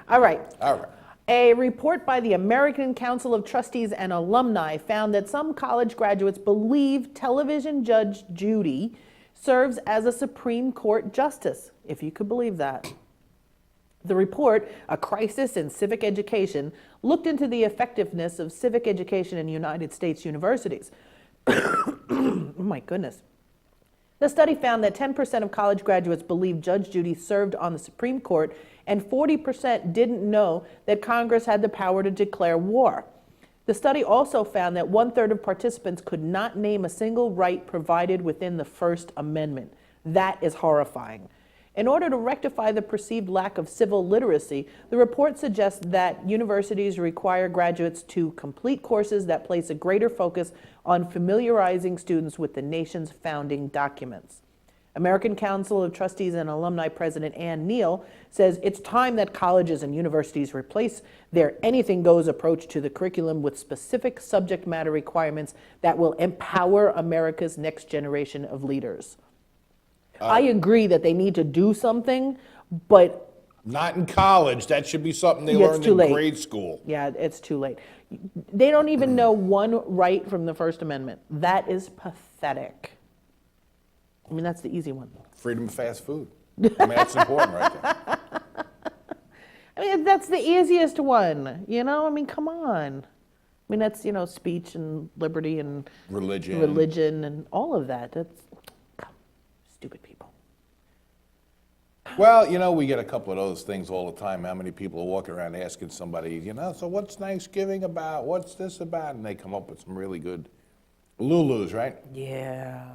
B: All right.
A: All right.
B: A report by the American Council of Trustees and Alumni found that some college graduates believe television judge Judy serves as a Supreme Court justice, if you could believe that. The report, A Crisis in Civic Education, looked into the effectiveness of civic education in United States universities. Oh my goodness. The study found that 10% of college graduates believe Judge Judy served on the Supreme Court, and 40% didn't know that Congress had the power to declare war. The study also found that 1/3 of participants could not name a single right provided within the First Amendment. That is horrifying. In order to rectify the perceived lack of civil literacy, the report suggests that universities require graduates to complete courses that place a greater focus on familiarizing students with the nation's founding documents. American Council of Trustees and Alumni President Ann Neal says it's time that colleges and universities replace their anything-goes approach to the curriculum with specific subject matter requirements that will empower America's next generation of leaders. I agree that they need to do something, but
A: Not in college. That should be something they
B: Yeah, it's
A: learned
B: too
A: in
B: late.
A: grade school.
B: yeah, it's too late. They don't even know one right from the First Amendment. That is pathetic. I mean, that's the easy one.
A: Freedom of fast food. I mean, that's important right there.
B: I mean, that's the easiest one, you know? I mean, come on. I mean, that's, speech and liberty and
A: Religion.
B: and all of that. That's stupid people.
A: Well, we get a couple of those things all the time. How many people are walking around asking somebody, so what's Thanksgiving about? What's this about? And they come up with some really good Lulus, right?
B: Yeah.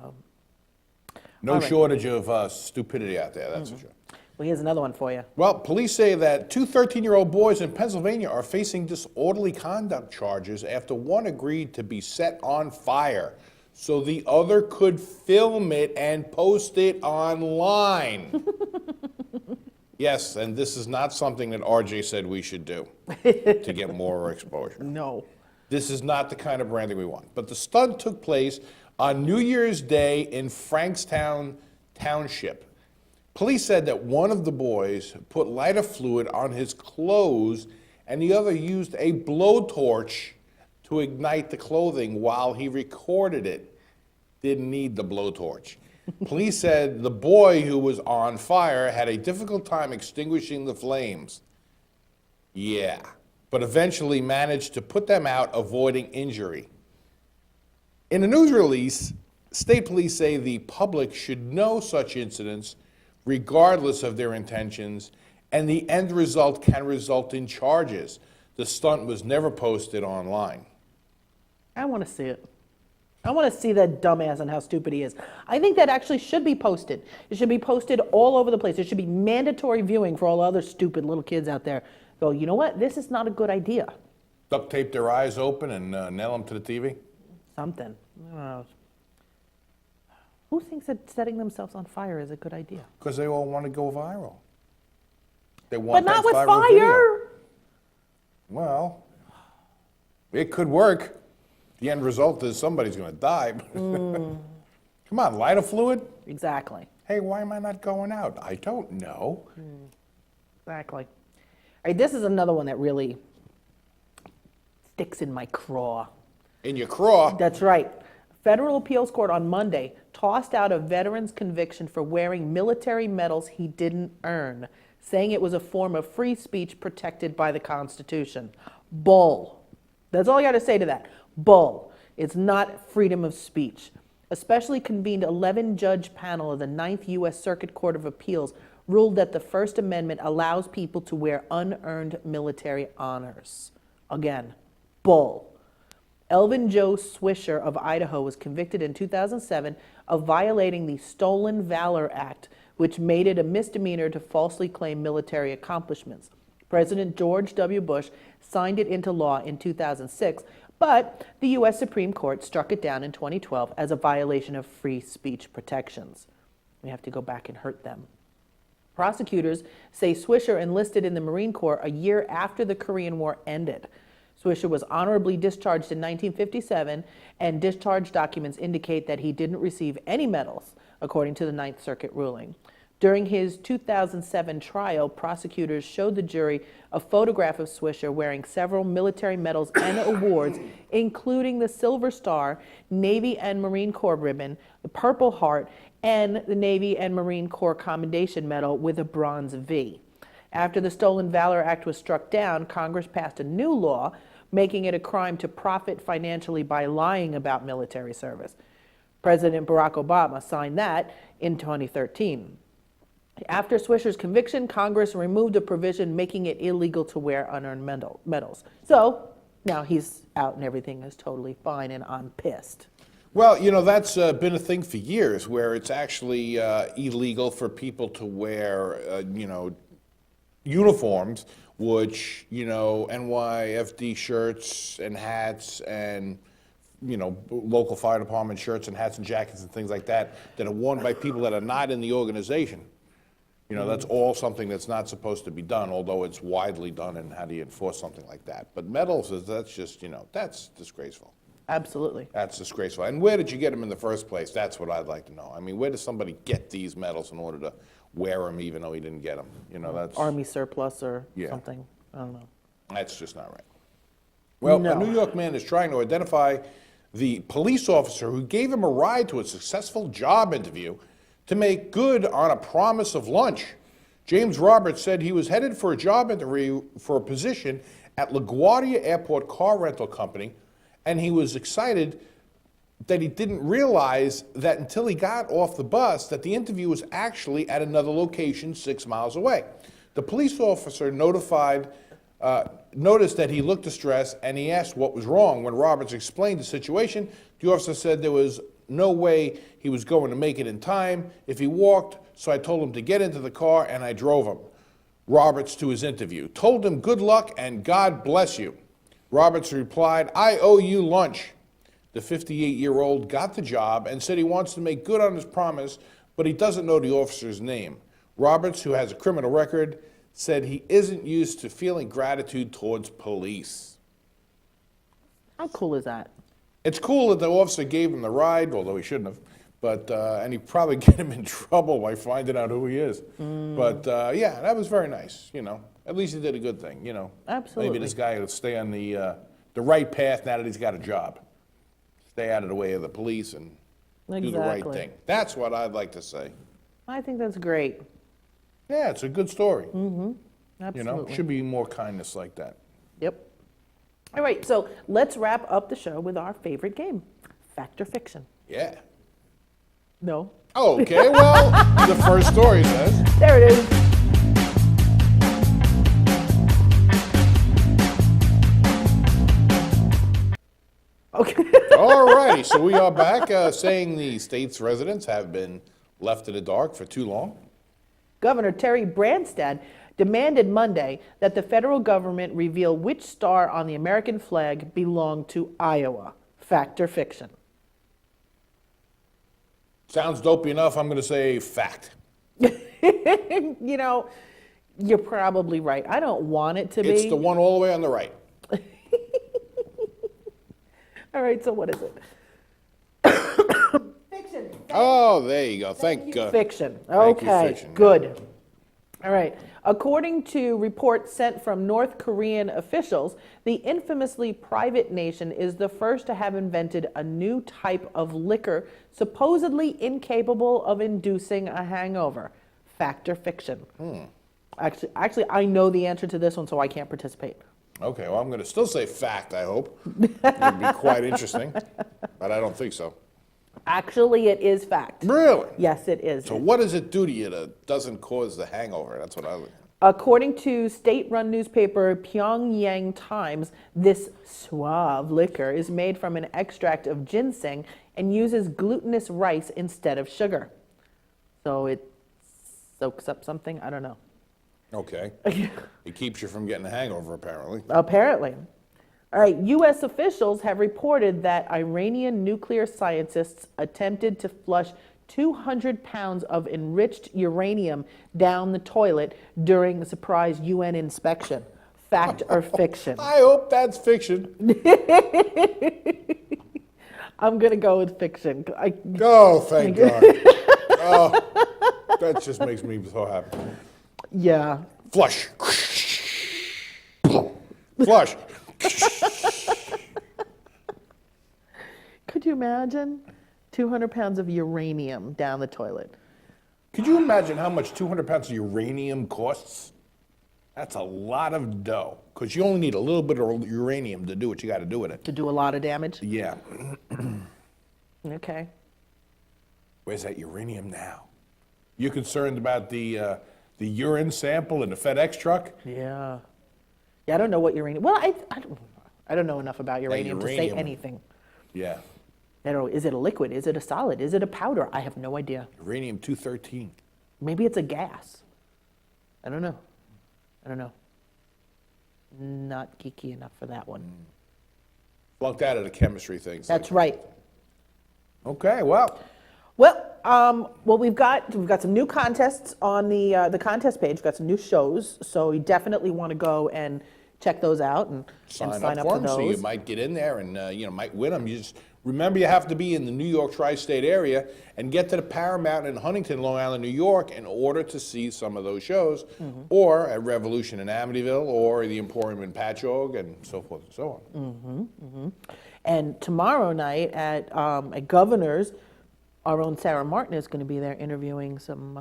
A: No
B: All right.
A: shortage of stupidity out there, that's for sure.
B: Well, here's another one for you.
A: Well, police say that two 13-year-old boys in Pennsylvania are facing disorderly conduct charges after one agreed to be set on fire so the other could film it and post it online. Yes, and this is not something that RJ said we should do to get more exposure.
B: No.
A: This is not the kind of branding we want. But the stunt took place on New Year's Day in Frankstown Township. Police said that one of the boys put lighter fluid on his clothes and the other used a blowtorch to ignite the clothing while he recorded it. Didn't need the blowtorch. Police said the boy who was on fire had a difficult time extinguishing the flames. Yeah, but eventually managed to put them out, avoiding injury. In a news release, state police say the public should know such incidents regardless of their intentions, and the end result can result in charges. The stunt was never posted online.
B: I want to see it. I want to see that dumbass and how stupid he is. I think that actually should be posted. It should be posted all over the place. It should be mandatory viewing for all other stupid little kids out there. Go, you know what? This is not a good idea.
A: Duct tape their eyes open and nail them to the TV?
B: Something. I don't know. Who thinks that setting themselves on fire is a good idea?
A: Because they all want to go viral. They
B: But
A: want
B: not
A: that
B: with
A: viral
B: fire.
A: video. Well, it could work. The end result is somebody's going to die. Come on, lighter fluid?
B: Exactly.
A: Hey, why am I not going out? I don't know.
B: Exactly. All right, this is another one that really sticks in my craw.
A: In your craw?
B: That's right. Federal appeals court on Monday tossed out a veteran's conviction for wearing military medals he didn't earn, saying it was a form of free speech protected by the Constitution. Bull. That's all I got to say to that. Bull. It's not freedom of speech. A specially convened 11-judge panel of the 9th U.S. Circuit Court of Appeals ruled that the First Amendment allows people to wear unearned military honors. Again, bull. Elvin Joe Swisher of Idaho was convicted in 2007 of violating the Stolen Valor Act, which made it a misdemeanor to falsely claim military accomplishments. President George W. Bush signed it into law in 2006, but the U.S. Supreme Court struck it down in 2012 as a violation of free speech protections. We have to go back and hurt them. Prosecutors say Swisher enlisted in the Marine Corps a year after the Korean War ended. Swisher was honorably discharged in 1957, and discharge documents indicate that he didn't receive any medals, according to the Ninth Circuit ruling. During his 2007 trial, prosecutors showed the jury a photograph of Swisher wearing several military medals and awards, including the Silver Star, Navy and Marine Corps ribbon, the Purple Heart, and the Navy and Marine Corps Commendation Medal with a bronze V. After the Stolen Valor Act was struck down, Congress passed a new law making it a crime to profit financially by lying about military service. President Barack Obama signed that in 2013. After Swisher's conviction, Congress removed a provision making it illegal to wear unearned medals. So now he's out and everything is totally fine, and I'm pissed.
A: Well, that's been a thing for years where it's actually illegal for people to wear, uniforms, which, NYFD shirts and hats and local fire department shirts and hats and jackets and things like that are worn by people that are not in the organization. That's all something that's not supposed to be done, although it's widely done, and how do you enforce something like that? But medals, that's just, that's disgraceful.
B: Absolutely.
A: That's disgraceful. And where did you get them in the first place? That's what I'd like to know. I mean, where does somebody get these medals in order to wear them even though he didn't get them? That's
B: Army surplus or something. I don't know.
A: That's just not right. Well,
B: No.
A: a New York man is trying to identify the police officer who gave him a ride to a successful job interview to make good on a promise of lunch. James Roberts said he was headed for a job interview for a position at LaGuardia Airport Car Rental Company, and he was excited that he didn't realize that until he got off the bus that the interview was actually at another location 6 miles away. The police officer noticed that he looked distressed, and he asked what was wrong. When Roberts explained the situation, the officer said there was no way he was going to make it in time if he walked, so I told him to get into the car, and I drove him. Roberts to his interview. Told him good luck and God bless you. Roberts replied, I owe you lunch. The 58-year-old got the job and said he wants to make good on his promise, but he doesn't know the officer's name. Roberts, who has a criminal record, said he isn't used to feeling gratitude towards police.
B: How cool is that?
A: It's cool that the officer gave him the ride, although he shouldn't have, but and he probably get him in trouble by finding out who he is. But yeah, that was very nice. At least he did a good thing.
B: Absolutely.
A: Maybe this guy will stay on the right path now that he's got a job. Stay out of the way of the police and do the right thing. That's what I'd like to say.
B: I think that's great.
A: Yeah, it's a good story.
B: Absolutely.
A: Should be more kindness like that.
B: Yep. All right, so let's wrap up the show with our favorite game, Fact or Fiction.
A: Yeah.
B: No.
A: Okay, well, the first story says.
B: There it is. Okay.
A: All righty, so we are back saying the state's residents have been left in the dark for too long.
B: Governor Terry Branstad demanded Monday that the federal government reveal which star on the American flag belonged to Iowa. Fact or fiction?
A: Sounds dopey enough, I'm going to say fact.
B: You're probably right. I don't want it to be.
A: It's the one all the way on the right.
B: All right, so what is it?
I: Fiction.
A: Oh, there you go. Thank you.
B: Fiction.
A: Thank you,
B: Okay,
A: fiction.
B: good. All right. According to reports sent from North Korean officials, the infamously private nation is the first to have invented a new type of liquor supposedly incapable of inducing a hangover. Fact or fiction? Actually, I know the answer to this one, so I can't participate.
A: Okay, well, I'm going to still say fact, I hope. It'd be quite interesting, but I don't think so.
B: Actually, it is fact.
A: Really?
B: Yes, it is.
A: So what does it do to you that doesn't cause the hangover? That's what I would.
B: According to state-run newspaper Pyongyang Times, this suave liquor is made from an extract of ginseng and uses glutinous rice instead of sugar. So it soaks up something? I don't know.
A: Okay. It keeps you from getting a hangover, apparently.
B: Apparently. All right, U.S. officials have reported that Iranian nuclear scientists attempted to flush 200 pounds of enriched uranium down the toilet during a surprise UN inspection. Fact or fiction?
A: I hope that's fiction.
B: I'm going to go with fiction.
A: Oh, thank God. Oh, that just makes me so happy.
B: Yeah.
A: Flush. Flush.
B: Could you imagine 200 pounds of uranium down the toilet?
A: Could you imagine how much 200 pounds of uranium costs? That's a lot of dough, because you only need a little bit of uranium to do what you got to do with it.
B: To do a lot of damage?
A: Yeah.
B: Okay.
A: Where's that uranium now? You concerned about the urine sample in the FedEx truck?
B: Yeah. Yeah, I don't know what uranium. Well, I don't know enough about uranium to say
A: uranium.
B: anything.
A: Yeah.
B: I don't know. Is it a liquid? Is it a solid? Is it a powder? I have no idea.
A: Uranium-213.
B: Maybe it's a gas. I don't know. I don't know. Not geeky enough for that one.
A: Flunked out of the chemistry things.
B: That's right.
A: Okay, well.
B: Well, we've got some new contests on the contest page. We've got some new shows, so you definitely want to go and check those out and sign up
A: for
B: to
A: them,
B: those.
A: so you might get in there and might win them. You just remember you have to be in the New York tri-state area and get to the Paramount in Huntington, Long Island, New York, in order to see some of those shows, or at Revolution in Amityville, or the Emporium in Patchogue, and so forth and so on.
B: And tomorrow night at Governor's, our own Sarah Martin is going to be there interviewing some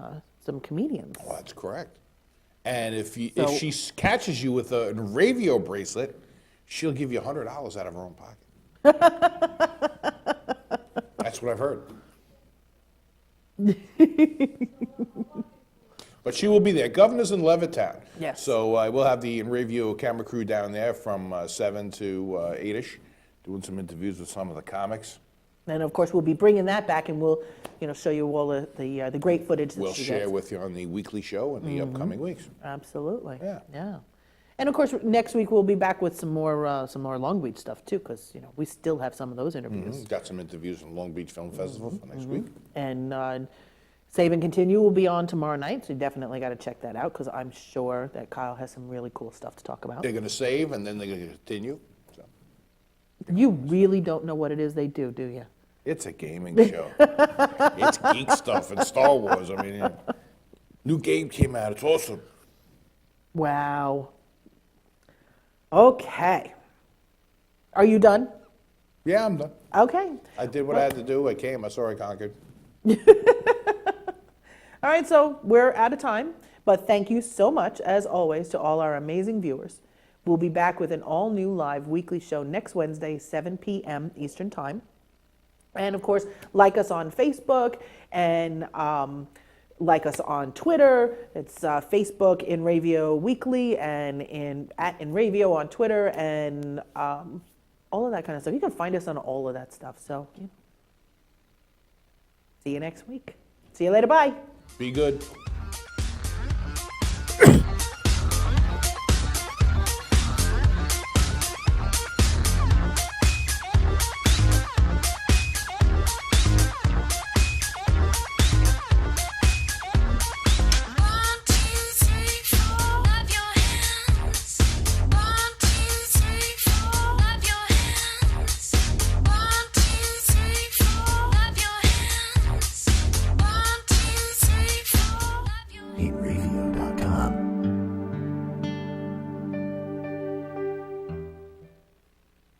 B: comedians.
A: Oh, that's correct. And if she catches you with an Inravio bracelet, she'll give you $100 out of her own pocket. That's what I've heard. But she will be there. Governor's in Levittown.
B: Yes.
A: So we'll have the Inravio camera crew down there from 7 to 8-ish, doing some interviews with some of the comics.
B: And of course, we'll be bringing that back, and we'll, show you all the great footage that
A: we'll
B: she
A: share
B: gets.
A: with you on the weekly show in the upcoming weeks.
B: Absolutely.
A: Yeah.
B: And of course, next week we'll be back with some more Long Beach stuff too, because we still have some of those interviews.
A: Got some interviews from Long Beach Film Festival for next week.
B: And Save and Continue will be on tomorrow night, so you definitely got to check that out, because I'm sure that Kyle has some really cool stuff to talk about.
A: They're going to save, and then they're going to continue. So.
B: You really don't know what it is they do you?
A: It's a gaming show. It's geek stuff and Star Wars. I mean, new game came out. It's awesome.
B: Wow. Okay. Are you done?
A: Yeah, I'm done.
B: Okay.
A: I did what I had to do. I came. I saw. I conquered.
B: All right, so we're out of time, but thank you so much, as always, to all our amazing viewers. We'll be back with an all-new live weekly show next Wednesday, 7 p.m. Eastern Time. And of course, like us on Facebook and like us on Twitter. It's Facebook Inravio Weekly and at Inravio on Twitter and all of that kind of stuff. You can find us on all of that stuff. So, see you next week. See you later. Bye.
A: Be good.